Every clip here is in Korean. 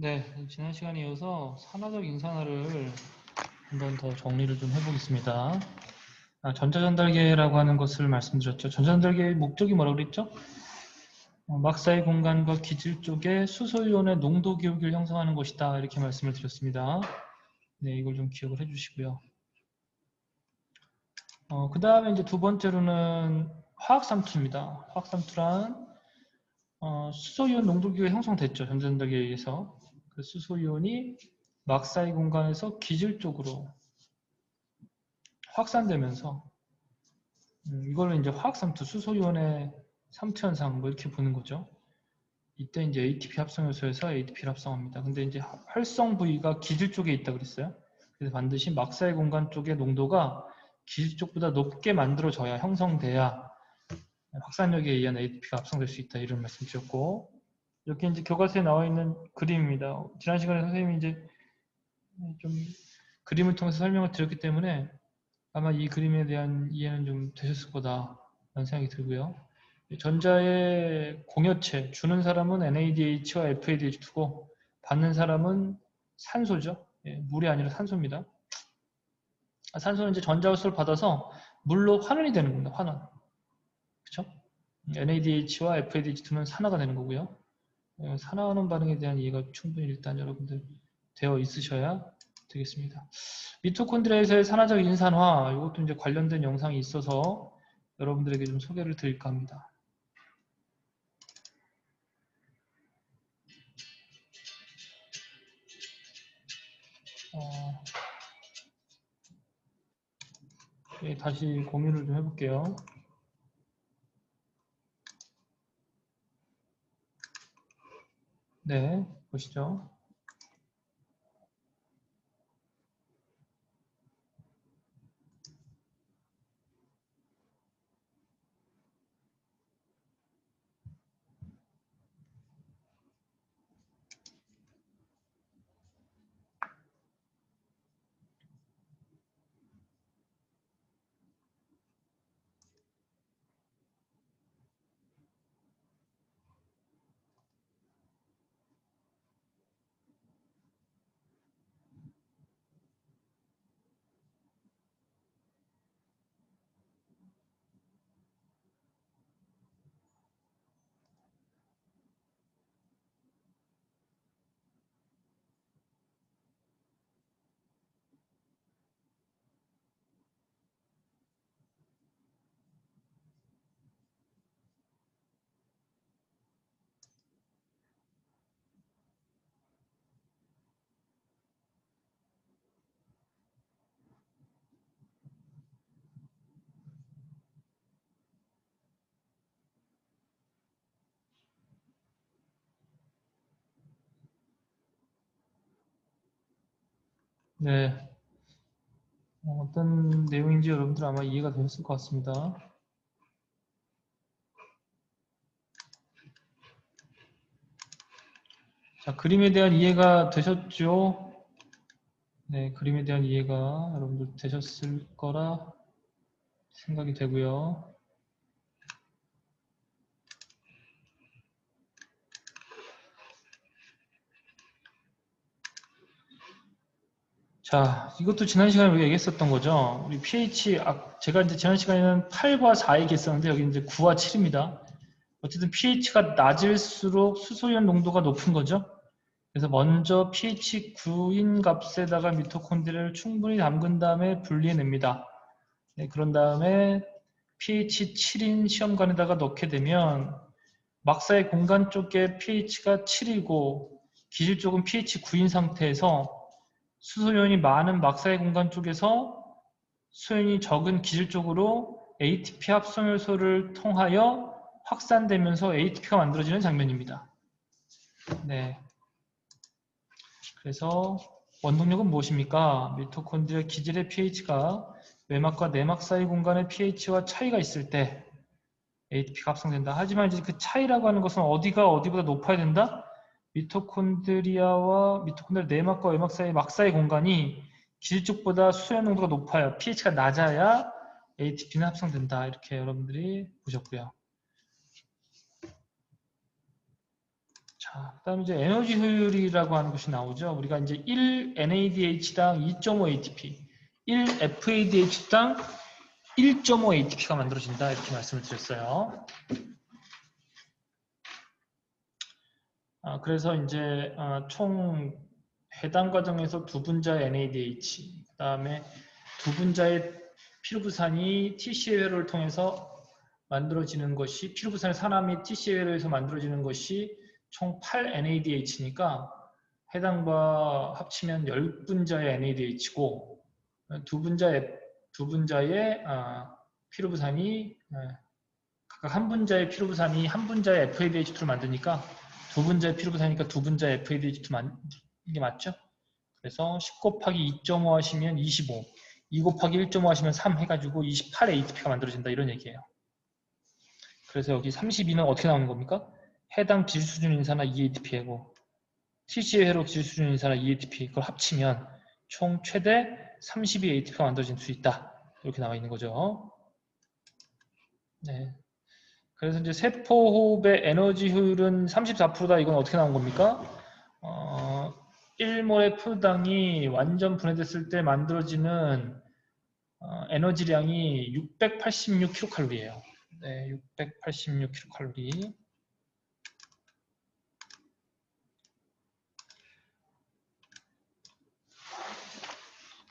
네, 지난 시간에 이어서 산화적 인산화를 한번 더 정리를 좀 해보겠습니다. 전자전달계라고 하는 것을 말씀드렸죠. 전자전달계의 목적이 뭐라고 그랬죠? 막사의 공간과 기질 쪽에 수소이온의 농도 기울기를 형성하는 것이다. 이렇게 말씀을 드렸습니다. 네, 이걸 좀 기억을 해주시고요. 그 다음에 이제 두 번째로는 화학삼투입니다. 화학삼투란 수소이온 농도 기울기가 형성됐죠. 전자전달계에 의해서. 그 수소이온이 막사의 공간에서 기질 쪽으로 확산되면서 이걸로 이제 화학삼투, 수소이온의 삼투 현상 뭐 이렇게 보는 거죠. 이때 이제 ATP 합성 요소에서 ATP를 합성합니다. 근데 이제 활성 부위가 기질 쪽에 있다 그랬어요. 그래서 반드시 막사의 공간 쪽의 농도가 기질 쪽보다 높게 만들어져야 형성돼야 확산력에 의한 ATP가 합성될 수 있다 이런 말씀 드렸고, 이렇게 이제 교과서에 나와 있는 그림입니다. 지난 시간에 선생님이 이제 좀 그림을 통해서 설명을 드렸기 때문에 아마 이 그림에 대한 이해는 좀 되셨을 거다라는 생각이 들고요. 전자의 공여체, 주는 사람은 NADH와 FADH2고 받는 사람은 산소죠. 예, 물이 아니라 산소입니다. 산소는 이제 전자호수를 받아서 물로 환원이 되는 겁니다. 환원. 그렇죠? NADH와 FADH2는 산화가 되는 거고요. 산화하는 반응에 대한 이해가 충분히 일단 여러분들 되어 있으셔야 되겠습니다. 미토콘드리아에서의 산화적 인산화, 이것도 이제 관련된 영상이 있어서 여러분들에게 좀 소개를 드릴까 합니다. 예, 다시 공유를 좀 해볼게요. 네, 보시죠. 네, 어떤 내용인지 여러분들 아마 이해가 되셨을 것 같습니다. 자, 그림에 대한 이해가 되셨죠? 네, 그림에 대한 이해가 여러분들 되셨을 거라 생각이 되고요. 자, 이것도 지난 시간에 우리가 얘기했었던 거죠. 우리 pH, 제가 이제 지난 시간에는 8과 4 얘기했었는데 여기 이제 9와 7입니다. 어쨌든 pH가 낮을수록 수소이온 농도가 높은 거죠. 그래서 먼저 pH 9인 값에다가 미토콘드리아를 충분히 담근 다음에 분리해냅니다. 네, 그런 다음에 pH 7인 시험관에다가 넣게 되면 막사의 공간 쪽에 pH가 7이고 기질 쪽은 pH 9인 상태에서 수소이온이 많은 막사의 공간 쪽에서 수소이온이 적은 기질 쪽으로 ATP 합성요소를 통하여 확산되면서 ATP가 만들어지는 장면입니다. 네. 그래서 원동력은 무엇입니까? 미토콘드리아 기질의 pH가 외막과 내막 사이 공간의 pH와 차이가 있을 때 ATP가 합성된다. 하지만 이제 그 차이라고 하는 것은 어디가 어디보다 높아야 된다? 미토콘드리아 내막과 외막 사이 막 사이 공간이 기질 쪽보다 수소의 농도가 높아요. pH가 낮아야 ATP는 합성된다. 이렇게 여러분들이 보셨고요. 자, 그다음에 이제 에너지 효율이라고 하는 것이 나오죠. 우리가 이제 1 NADH당 2.5 ATP, 1 FADH당 1.5 ATP가 만들어진다 이렇게 말씀을 드렸어요. 그래서 이제 총 해당 과정에서 두 분자의 NADH, 그 다음에 두 분자의 피루부산이 TCA 회로를 통해서 만들어지는 것이, 피루부산의 산화미 TCA 회로에서 만들어지는 것이 총 8 NADH니까 해당과 합치면 10분자의 NADH고 두 분자의 피루부산이 각각 한 분자의 피루부산이 한 분자의 FADH2를 만드니까 두 분자의 피루부산이니까 두 분자의 FADH2 이게 맞죠? 그래서 10 곱하기 2.5 하시면 25, 2 곱하기 1.5 하시면 3 해가지고 28 ATP가 만들어진다 이런 얘기예요. 그래서 여기 32는 어떻게 나오는 겁니까? 해당 지수수준 인산화 2ATP이고 TCA 회로 지수수준 인산화 2ATP 그걸 합치면 총 최대 32ATP가 만들어질 수 있다. 이렇게 나와 있는 거죠. 네. 그래서 이제 세포호흡의 에너지 효율은 34%다. 이건 어떻게 나온 겁니까? 1몰의 표당이 완전 분해됐을 때 만들어지는 에너지량이 686kcal이에요. 네, 686kcal.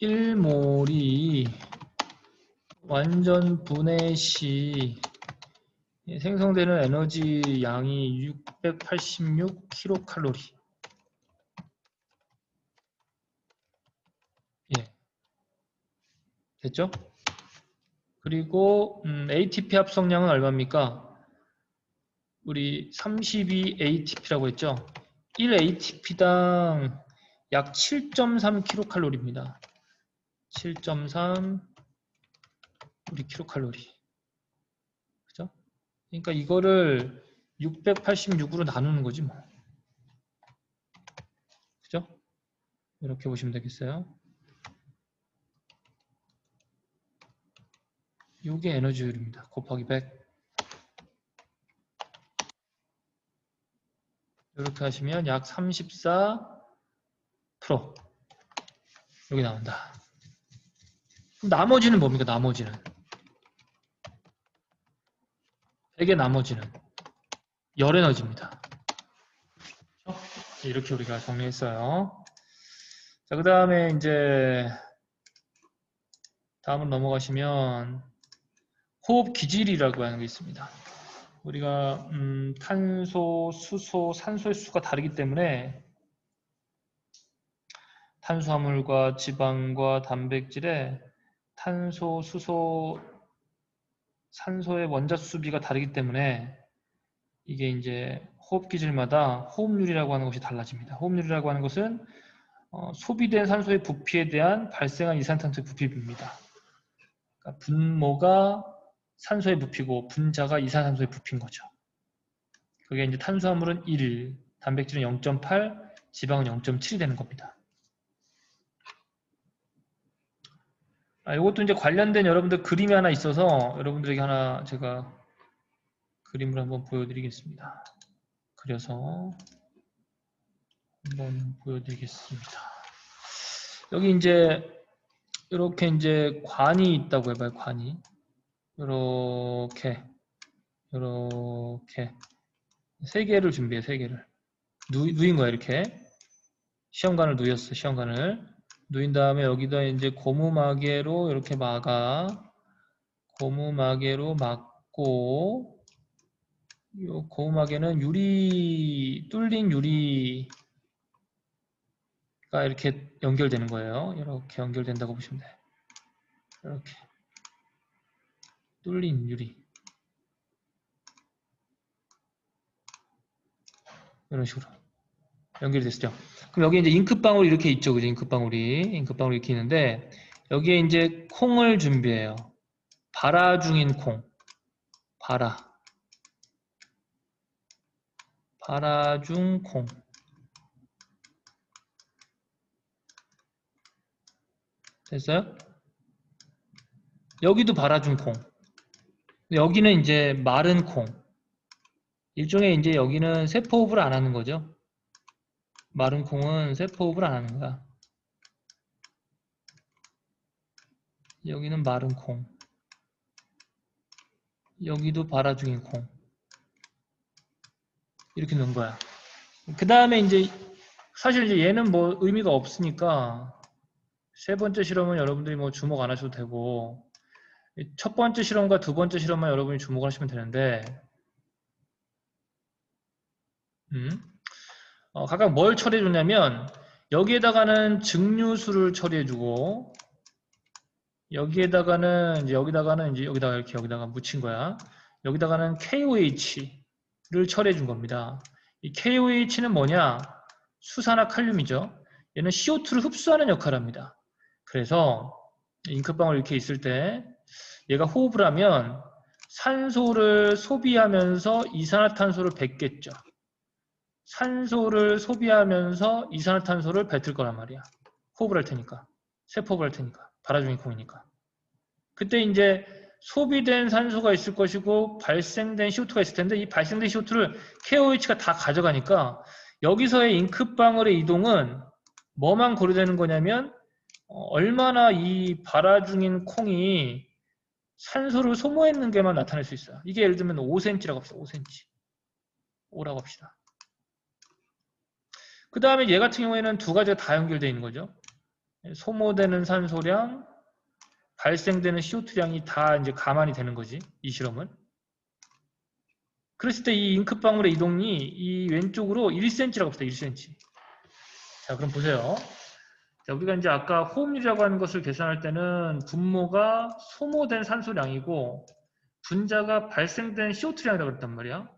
1몰이 완전 분해 시 생성되는 에너지 양이 686kcal. 예. 됐죠? 그리고 ATP 합성량은 얼마입니까? 우리 32ATP라고 했죠? 1ATP당 약 7.3kcal입니다. 7.3 우리 kcal. 그죠? 그러니까 이거를 686으로 나누는 거지 뭐. 그죠? 이렇게 보시면 되겠어요. 이게 에너지율입니다. 곱하기 100. 이렇게 하시면 약 34% 여기 나온다. 그럼 나머지는 뭡니까? 나머지는 100의 나머지는 열 에너지입니다. 이렇게 우리가 정리했어요. 자, 그 다음에 이제 다음으로 넘어가시면 호흡 기질이라고 하는 게 있습니다. 우리가 탄소, 수소, 산소의 수가 다르기 때문에 탄수화물과 지방과 단백질의 탄소, 수소, 산소의 원자수비가 다르기 때문에 이게 이제 호흡 기질마다 호흡률이라고 하는 것이 달라집니다. 호흡률이라고 하는 것은 소비된 산소의 부피에 대한 발생한 이산탄소의 부피입니다. 그러니까 분모가 산소의 부피고 분자가 이산탄소의 부피인 거죠. 그게 이제 탄수화물은 1, 단백질은 0.8, 지방은 0.7이 되는 겁니다. 이것도 이제 관련된 여러분들 그림이 하나 있어서 여러분들에게 하나 제가 그림을 한번 보여드리겠습니다. 그려서 한번 보여드리겠습니다. 여기 이제 이렇게 이제 관이 있다고 해봐요. 관이 이렇게 세 개를 준비해. 세 개를 누인 거야. 이렇게 시험관을 누였어. 시험관을 누인 다음에 여기다 이제 고무마개로 이렇게 막아. 고무마개로 막고 이 고무마개는 뚫린 유리가 이렇게 연결되는 거예요. 이렇게 연결된다고 보시면 돼요. 이렇게 뚫린 유리 이런 식으로 연결이 됐죠. 그럼 여기 이제 잉크방울이 이렇게 있죠. 그죠? 잉크방울이 이렇게 있는데 여기에 이제 콩을 준비해요. 발화 중인 콩. 발화 중 콩. 됐어요? 여기도 발화 중 콩. 여기는 이제 마른 콩. 일종의 이제 여기는 세포호흡을 안 하는 거죠. 마른 콩은 세포호흡을 안 하는 거야. 여기는 마른 콩. 여기도 발화 중인 콩. 이렇게 넣은 거야. 그 다음에 이제 사실 이제 얘는 뭐 의미가 없으니까 세 번째 실험은 여러분들이 뭐 주목 안 하셔도 되고 첫 번째 실험과 두 번째 실험만 여러분이 주목을 하시면 되는데 각각 뭘 처리해 줬냐면 여기에다가는 증류수를 처리해 주고 여기에다가는 이제 여기다가는 이제 여기다가 이렇게 여기다가 묻힌 거야. 여기다가는 KOH를 처리해 준 겁니다. 이 KOH는 뭐냐? 수산화칼륨이죠. 얘는 CO2를 흡수하는 역할을 합니다. 그래서 잉크방울 이렇게 있을 때 얘가 호흡을 하면 산소를 소비하면서 이산화탄소를 뱉겠죠. 산소를 소비하면서 이산화탄소를 뱉을 거란 말이야. 호흡을 할 테니까. 세포호흡을 할 테니까. 발화중인 콩이니까. 그때 이제 소비된 산소가 있을 것이고 발생된 CO2가 있을 텐데 이 발생된 CO2를 KOH가 다 가져가니까 여기서의 잉크방울의 이동은 뭐만 고려되는 거냐면 얼마나 이 발화 중인 콩이 산소를 소모했는 게만 나타낼 수 있어요. 이게 예를 들면 5cm라고 합시다. 5cm. 5라고 합시다. 그 다음에 얘 같은 경우에는 두 가지가 다 연결되어 있는 거죠. 소모되는 산소량, 발생되는 CO2량이 다 이제 감안이 되는 거지. 이 실험은. 그랬을 때 이 잉크방울의 이동이 이 왼쪽으로 1cm라고 합시다. 1cm. 자, 그럼 보세요. 자, 우리가 이제 아까 호흡률이라고 하는 것을 계산할 때는 분모가 소모된 산소량이고 분자가 발생된 CO2량이라고 그랬단 말이야.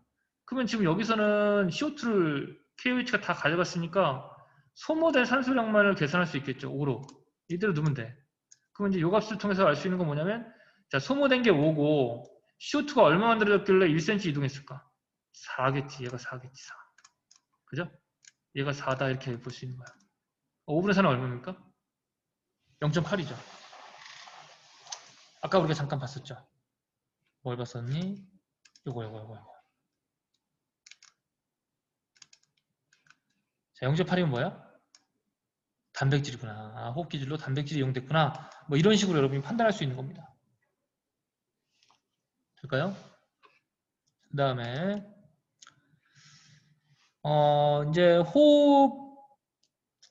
그러면 지금 여기서는 CO2를 KOH가 다 가져갔으니까 소모된 산소량만을 계산할 수 있겠죠. 5로. 이대로 넣으면 돼. 그럼 이제 요 값을 통해서 알 수 있는 건 뭐냐면 자, 소모된 게 5고 CO2가 얼마 만들어졌길래 1cm 이동했을까? 4겠지. 얘가 4겠지. 4. 그죠? 얘가 4다 이렇게 볼 수 있는 거야. 5분의 4는 얼마입니까? 0.8이죠. 아까 우리가 잠깐 봤었죠. 뭘 봤었니? 요거. 자, 0.8이면 뭐야? 단백질이구나. 아, 호흡 기질로 단백질이 이용됐구나. 뭐 이런 식으로 여러분이 판단할 수 있는 겁니다. 될까요? 그 다음에 이제 호흡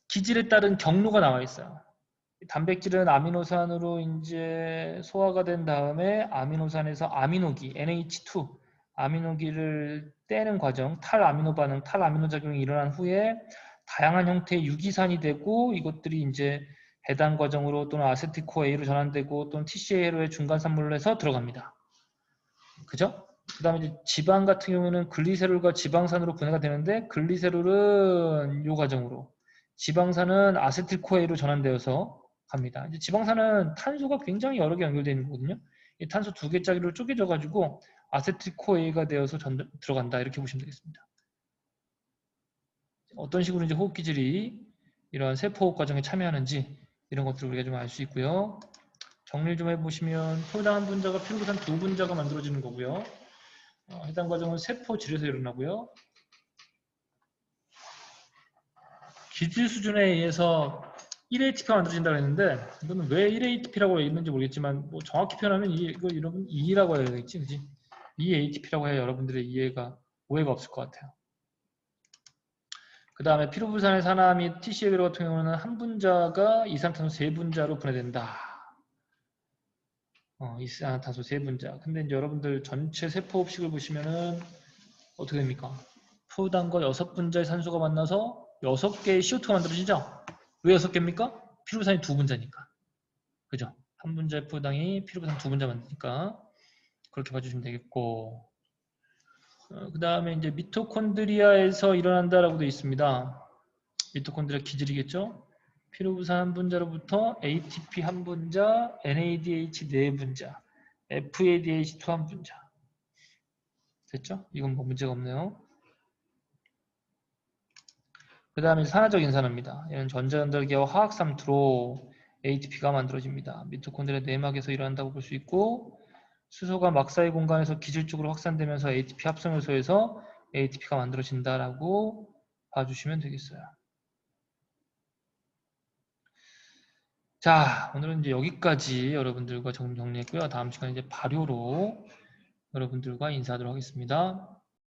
기질에 따른 경로가 나와 있어요. 단백질은 아미노산으로 이제 소화가 된 다음에 아미노산에서 아미노기 NH2 아미노기를 떼는 과정, 탈아미노 반응, 탈아미노 작용이 일어난 후에 다양한 형태의 유기산이 되고 이것들이 이제 배당 과정으로 또는 아세틸코A로 전환되고 또는 TCA로의 중간 산물로 해서 들어갑니다. 그죠? 그 다음에 이제 지방 같은 경우에는 글리세롤과 지방산으로 분해가 되는데 글리세롤은 이 과정으로 지방산은 아세틸코A로 전환되어서 갑니다. 이제 지방산은 탄소가 굉장히 여러 개 연결되어 있는 거거든요. 이 탄소 두 개짜리로 쪼개져 가지고 아세틸코A가 되어서 들어간다 이렇게 보시면 되겠습니다. 어떤 식으로 이제 호흡 기질이 이런 세포호흡 과정에 참여하는지 이런 것들을 우리가 좀 알 수 있고요. 정리를 좀 해보시면 표당 한 분자가 피로부산 두 분자가 만들어지는 거고요. 해당 과정은 세포질에서 일어나고요. 기질 수준에 의해서 1ATP가 만들어진다고 했는데 이거는 왜 1ATP라고 있는지 모르겠지만 뭐 정확히 표현하면 이거 여러분 2라고 해야 되겠지, 그지? 2ATP라고 해야 여러분들의 오해가 없을 것 같아요. 그 다음에 피로부산의 산화 및 TCA 같은 경우는 한 분자가 이산탄소 세 분자로 분해된다. 이산화탄소 세 분자. 근데 이제 여러분들 전체 세포흡식을 보시면은 어떻게 됩니까? 포유당과 6분자의 산소가 만나서 6개의 CO2가 만들어지죠? 왜 6개입니까? 피로부산이 2분자니까. 그죠? 한 분자의 포유당이 피로부산 2분자 만드니까 그렇게 봐주시면 되겠고 그 다음에 이제 미토콘드리아에서 일어난다라고 되어 있습니다. 미토콘드리아 기질이겠죠? 피로부산 한 분자로부터 ATP 한 분자, NADH 네 분자, FADH2 한 분자. 됐죠? 이건 뭐 문제가 없네요. 그 다음에 산화적 인산화입니다. 얘는 전자연달계와 화학삼투로 ATP가 만들어집니다. 미토콘드리아 내막에서 일어난다고 볼 수 있고 수소가 막사의 공간에서 기질적으로 확산되면서 ATP 합성요소에서 ATP가 만들어진다라고 봐주시면 되겠어요. 자, 오늘은 이제 여기까지 여러분들과 정리했고요. 다음 시간에 이제 발효로 여러분들과 인사하도록 하겠습니다.